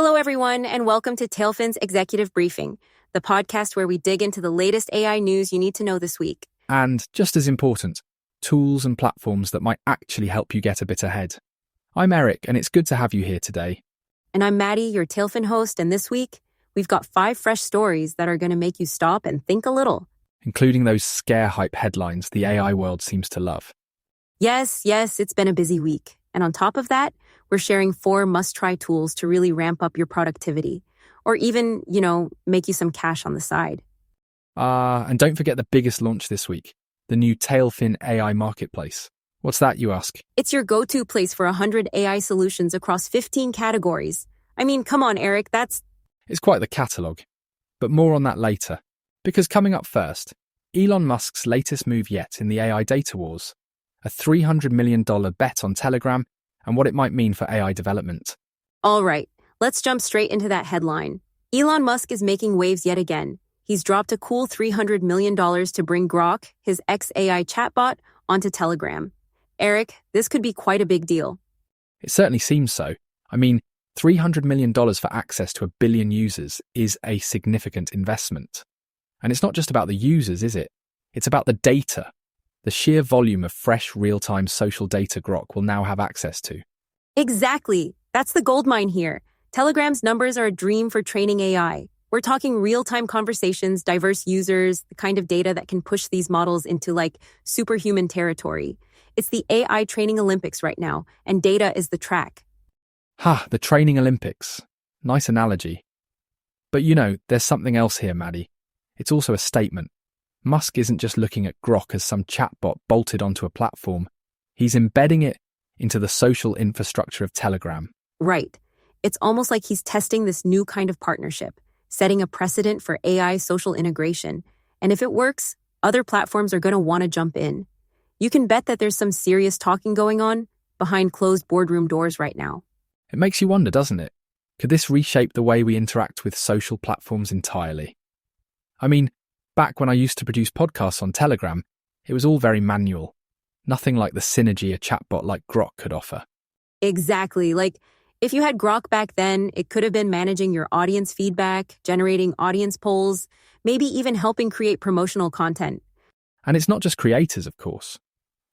Hello, everyone, and welcome to Tailfin's Executive Briefing, the podcast where we dig into the latest AI news you need to know this week. And just as important, tools and platforms that might actually help you get a bit ahead. I'm Eric, and it's good to have you here today. And I'm Maddie, your Tailfin host, and this week, we've got 5 fresh stories that are going to make you stop and think a little. Including those scare hype headlines the AI world seems to love. Yes, it's been a busy week. And on top of that, we're sharing 4 must-try tools to really ramp up your productivity, or even, make you some cash on the side. And don't forget the biggest launch this week, the new Tailfin AI marketplace. What's that, you ask? It's your go-to place for 100 AI solutions across 15 categories. I mean, come on, Eric, It's quite the catalogue. But more on that later. Because coming up first, Elon Musk's latest move yet in the AI data wars. A $300 million bet on Telegram and what it might mean for AI development. All right, let's jump straight into that headline. Elon Musk is making waves yet again. He's dropped a cool $300 million to bring Grok, his ex-AI chatbot, onto Telegram. Eric, this could be quite a big deal. It certainly seems so. I mean, $300 million for access to 1 billion users is a significant investment. And it's not just about the users, is it? It's about the data. The sheer volume of fresh, real-time social data Grok will now have access to. Exactly. That's the goldmine here. Telegram's numbers are a dream for training AI. We're talking real-time conversations, diverse users, the kind of data that can push these models into, superhuman territory. It's the AI training Olympics right now, and data is the track. The training Olympics. Nice analogy. But there's something else here, Maddie. It's also a statement. Musk isn't just looking at Grok as some chatbot bolted onto a platform. He's embedding it into the social infrastructure of Telegram. Right. It's almost like he's testing this new kind of partnership, setting a precedent for AI social integration. And if it works, other platforms are going to want to jump in. You can bet that there's some serious talking going on behind closed boardroom doors right now. It makes you wonder, doesn't it? Could this reshape the way we interact with social platforms entirely? I mean, back when I used to produce podcasts on Telegram, it was all very manual. Nothing like the synergy a chatbot like Grok could offer. Exactly. If you had Grok back then, it could have been managing your audience feedback, generating audience polls, maybe even helping create promotional content. And it's not just creators, of course.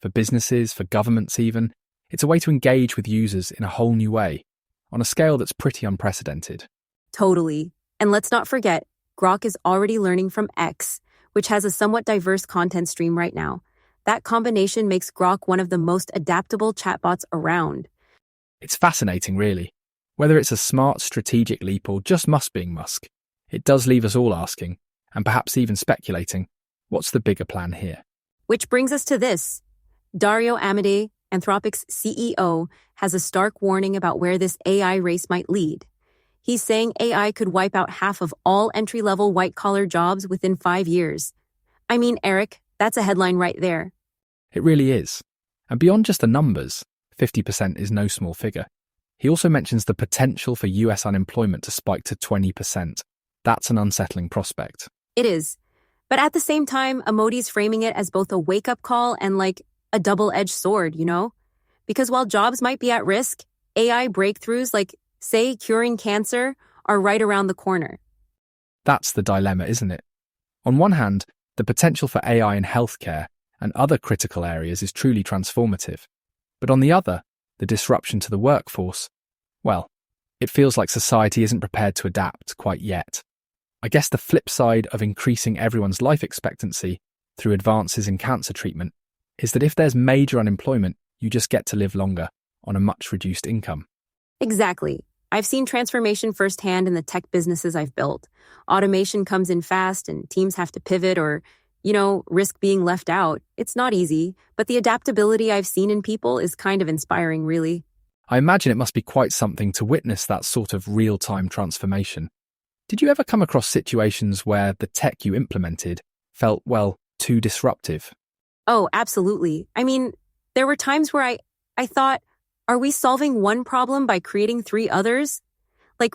For businesses, for governments even, it's a way to engage with users in a whole new way, on a scale that's pretty unprecedented. Totally. And let's not forget, Grok is already learning from X, which has a somewhat diverse content stream right now. That combination makes Grok one of the most adaptable chatbots around. It's fascinating, really. Whether it's a smart strategic leap or just Musk being Musk, it does leave us all asking, and perhaps even speculating, what's the bigger plan here? Which brings us to this. Dario Amodei, Anthropic's CEO, has a stark warning about where this AI race might lead. He's saying AI could wipe out half of all entry-level white-collar jobs within 5 years. I mean, Eric, that's a headline right there. It really is. And beyond just the numbers, 50% is no small figure. He also mentions the potential for US unemployment to spike to 20%. That's an unsettling prospect. It is. But at the same time, Amodei's framing it as both a wake-up call and a double-edged sword, Because while jobs might be at risk, AI breakthroughs say curing cancer, are right around the corner. That's the dilemma, isn't it? On one hand, the potential for AI in healthcare and other critical areas is truly transformative. But on the other, the disruption to the workforce, well, it feels like society isn't prepared to adapt quite yet. I guess the flip side of increasing everyone's life expectancy through advances in cancer treatment is that if there's major unemployment, you just get to live longer on a much reduced income. Exactly. I've seen transformation firsthand in the tech businesses I've built. Automation comes in fast and teams have to pivot or, risk being left out. It's not easy, but the adaptability I've seen in people is kind of inspiring, really. I imagine it must be quite something to witness that sort of real-time transformation. Did you ever come across situations where the tech you implemented felt, too disruptive? Oh, absolutely. I mean, there were times where I thought, are we solving one problem by creating 3 others?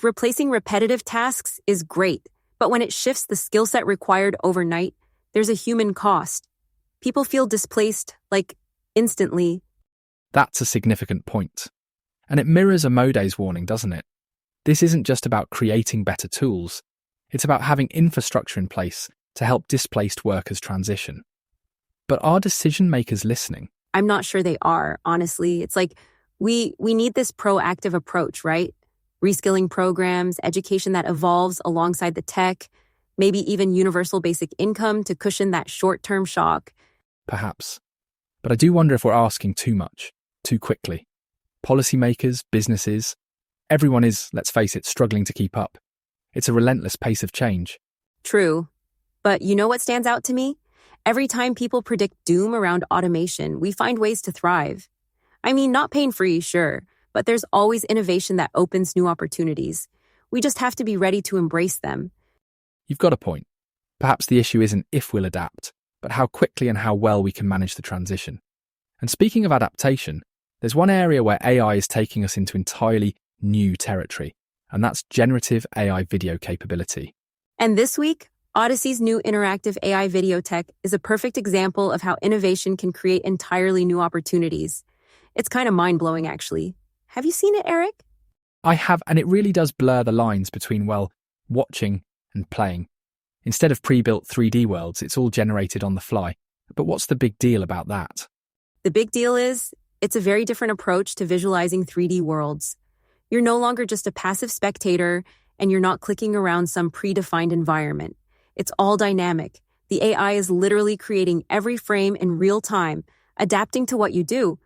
Replacing repetitive tasks is great, but when it shifts the skill set required overnight, there's a human cost. People feel displaced, instantly. That's a significant point. And it mirrors Amodei's warning, doesn't it? This isn't just about creating better tools. It's about having infrastructure in place to help displaced workers transition. But are decision makers listening? I'm not sure they are, honestly. It's like we need this proactive approach, right? Reskilling programs, education that evolves alongside the tech, maybe even universal basic income to cushion that short-term shock. Perhaps. But I do wonder if we're asking too much, too quickly. Policymakers, businesses, everyone is, let's face it, struggling to keep up. It's a relentless pace of change. True. But you know what stands out to me? Every time people predict doom around automation, we find ways to thrive. I mean, not pain-free, sure, but there's always innovation that opens new opportunities. We just have to be ready to embrace them. You've got a point. Perhaps the issue isn't if we'll adapt, but how quickly and how well we can manage the transition. And speaking of adaptation, there's one area where AI is taking us into entirely new territory, and that's generative AI video capability. And this week, Odyssey's new interactive AI video tech is a perfect example of how innovation can create entirely new opportunities. It's kind of mind-blowing, actually. Have you seen it, Eric? I have, and it really does blur the lines between, well, watching and playing. Instead of pre-built 3D worlds, it's all generated on the fly. But what's the big deal about that? The big deal is, it's a very different approach to visualizing 3D worlds. You're no longer just a passive spectator, and you're not clicking around some predefined environment. It's all dynamic. The AI is literally creating every frame in real time, adapting to what you do.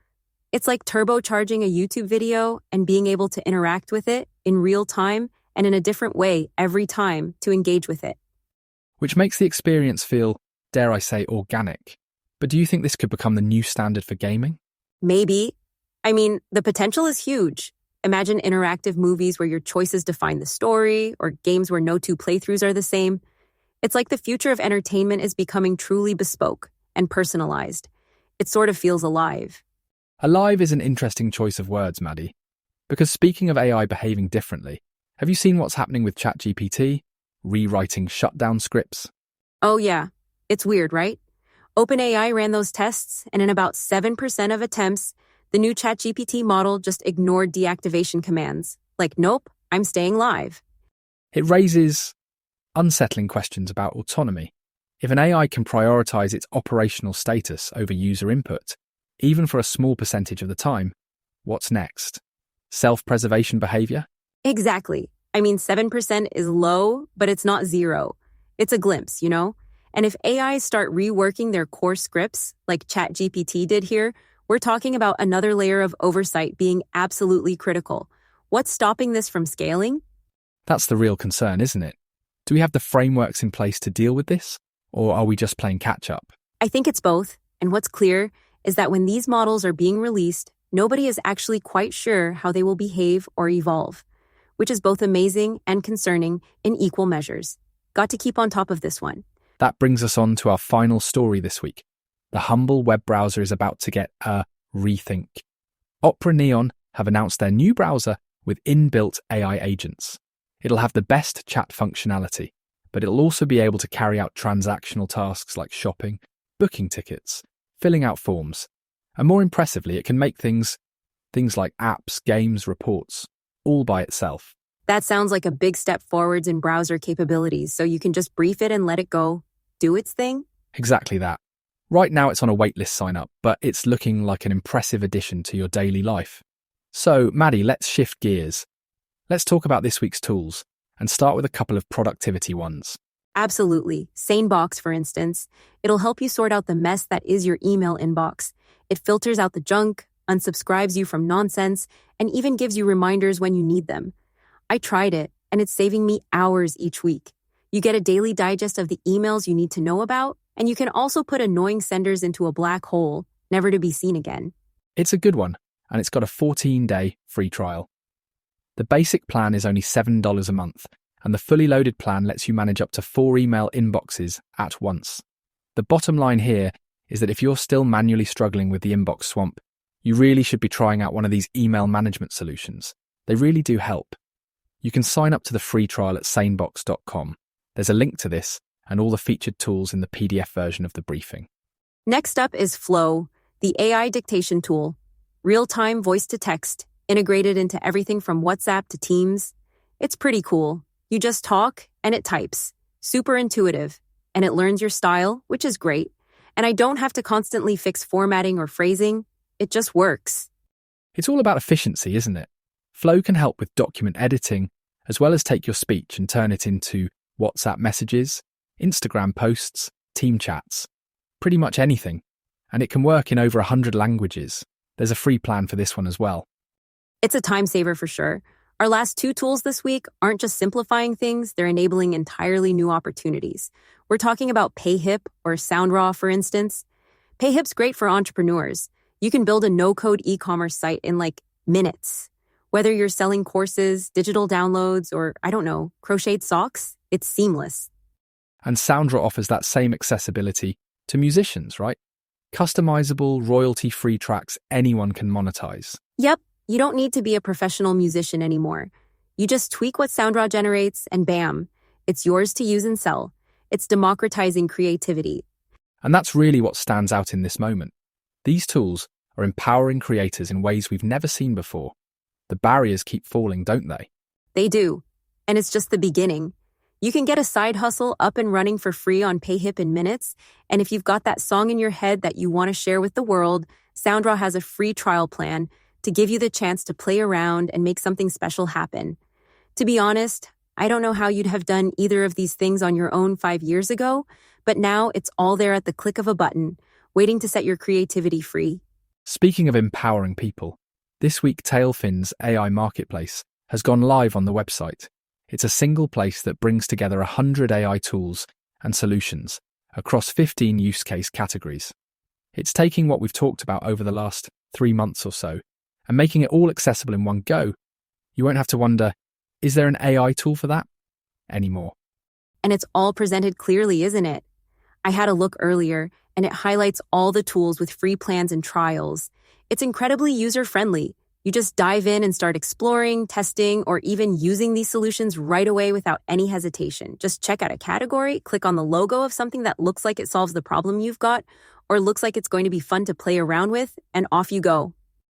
It's like turbocharging a YouTube video and being able to interact with it in real time and in a different way every time to engage with it. Which makes the experience feel, dare I say, organic. But do you think this could become the new standard for gaming? Maybe. I mean, the potential is huge. Imagine interactive movies where your choices define the story, or games where no two playthroughs are the same. It's like the future of entertainment is becoming truly bespoke and personalized. It sort of feels alive. Alive is an interesting choice of words, Maddie. Because speaking of AI behaving differently, have you seen what's happening with ChatGPT? Rewriting shutdown scripts? Oh yeah, it's weird, right? OpenAI ran those tests, and in about 7% of attempts, the new ChatGPT model just ignored deactivation commands. Like, nope, I'm staying live. It raises unsettling questions about autonomy. If an AI can prioritize its operational status over user input, even for a small percentage of the time, what's next? Self-preservation behavior? Exactly. I mean, 7% is low, but it's not zero. It's a glimpse, you know? And if AIs start reworking their core scripts, like ChatGPT did here, we're talking about another layer of oversight being absolutely critical. What's stopping this from scaling? That's the real concern, isn't it? Do we have the frameworks in place to deal with this? Or are we just playing catch-up? I think it's both. And what's clear is that when these models are being released, nobody is actually quite sure how they will behave or evolve, which is both amazing and concerning in equal measures. Got to keep on top of this one. That brings us on to our final story this week. The humble web browser is about to get a rethink. Opera Neon have announced their new browser with inbuilt AI agents. It'll have the best chat functionality, but it'll also be able to carry out transactional tasks like shopping, booking tickets, filling out forms. And more impressively, it can make things like apps, games, reports, all by itself. That sounds like a big step forwards in browser capabilities, so you can just brief it and let it go, do its thing? Exactly that. Right now it's on a waitlist sign-up, but it's looking like an impressive addition to your daily life. So, Maddie, let's shift gears. Let's talk about this week's tools, and start with a couple of productivity ones. Absolutely. SaneBox, for instance. It'll help you sort out the mess that is your email inbox. It filters out the junk, unsubscribes you from nonsense, and even gives you reminders when you need them. I tried it, and it's saving me hours each week. You get a daily digest of the emails you need to know about, and you can also put annoying senders into a black hole, never to be seen again. It's a good one, and it's got a 14-day free trial. The basic plan is only $7 a month, and the fully loaded plan lets you manage up to 4 email inboxes at once. The bottom line here is that if you're still manually struggling with the inbox swamp, you really should be trying out one of these email management solutions. They really do help. You can sign up to the free trial at sanebox.com. There's a link to this and all the featured tools in the PDF version of the briefing. Next up is Flow, the AI dictation tool. Real-time voice-to-text, integrated into everything from WhatsApp to Teams. It's pretty cool. You just talk, and it types. Super intuitive. And it learns your style, which is great. And I don't have to constantly fix formatting or phrasing. It just works. It's all about efficiency, isn't it? Flow can help with document editing, as well as take your speech and turn it into WhatsApp messages, Instagram posts, team chats, pretty much anything. And it can work in over 100 languages. There's a free plan for this one as well. It's a time saver for sure. Our last 2 tools this week aren't just simplifying things, they're enabling entirely new opportunities. We're talking about PayHip or SoundRaw, for instance. PayHip's great for entrepreneurs. You can build a no-code e-commerce site in like minutes. Whether you're selling courses, digital downloads, or, I don't know, crocheted socks, it's seamless. And SoundRaw offers that same accessibility to musicians, right? Customizable, royalty-free tracks anyone can monetize. Yep, you don't need to be a professional musician anymore. You just tweak what SoundRaw generates, and bam, it's yours to use and sell. It's democratizing creativity. And that's really what stands out in this moment. These tools are empowering creators in ways we've never seen before. The barriers keep falling, don't they? They do. And it's just the beginning. You can get a side hustle up and running for free on PayHip in minutes. And if you've got that song in your head that you want to share with the world, SoundRaw has a free trial plan to give you the chance to play around and make something special happen. To be honest, I don't know how you'd have done either of these things on your own 5 years ago, but now it's all there at the click of a button, waiting to set your creativity free. Speaking of empowering people, this week Tailfin's AI marketplace has gone live on the website. It's a single place that brings together 100 AI tools and solutions across 15 use case categories. It's taking what we've talked about over the last 3 months or so and making it all accessible in one go. You won't have to wonder, is there an AI tool for that? Anymore. And it's all presented clearly, isn't it? I had a look earlier, and it highlights all the tools with free plans and trials. It's incredibly user-friendly. You just dive in and start exploring, testing, or even using these solutions right away without any hesitation. Just check out a category, click on the logo of something that looks like it solves the problem you've got, or looks like it's going to be fun to play around with, and off you go.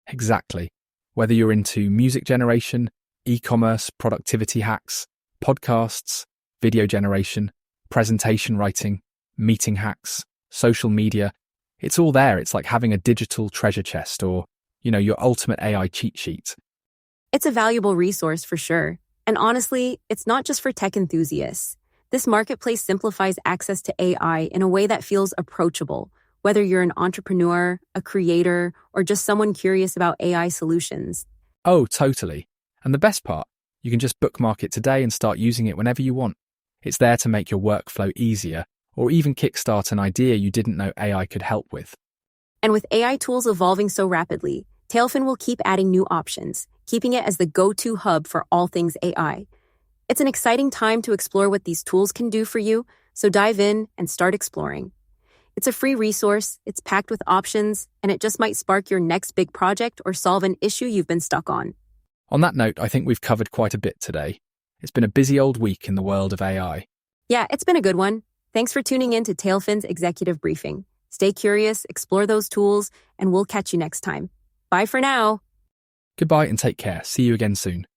Exactly. Whether you're into music generation, e-commerce, productivity hacks, podcasts, video generation, presentation writing, meeting hacks, social media, it's all there. It's like having a digital treasure chest or, your ultimate AI cheat sheet. It's a valuable resource for sure. And honestly, it's not just for tech enthusiasts. This marketplace simplifies access to AI in a way that feels approachable, whether you're an entrepreneur, a creator, or just someone curious about AI solutions. Oh, totally. And the best part, you can just bookmark it today and start using it whenever you want. It's there to make your workflow easier or even kickstart an idea you didn't know AI could help with. And with AI tools evolving so rapidly, Tailfin will keep adding new options, keeping it as the go-to hub for all things AI. It's an exciting time to explore what these tools can do for you, so dive in and start exploring. It's a free resource, it's packed with options, and it just might spark your next big project or solve an issue you've been stuck on. On that note, I think we've covered quite a bit today. It's been a busy old week in the world of AI. Yeah, it's been a good one. Thanks for tuning in to Tailfin's Executive Briefing. Stay curious, explore those tools, and we'll catch you next time. Bye for now. Goodbye and take care. See you again soon.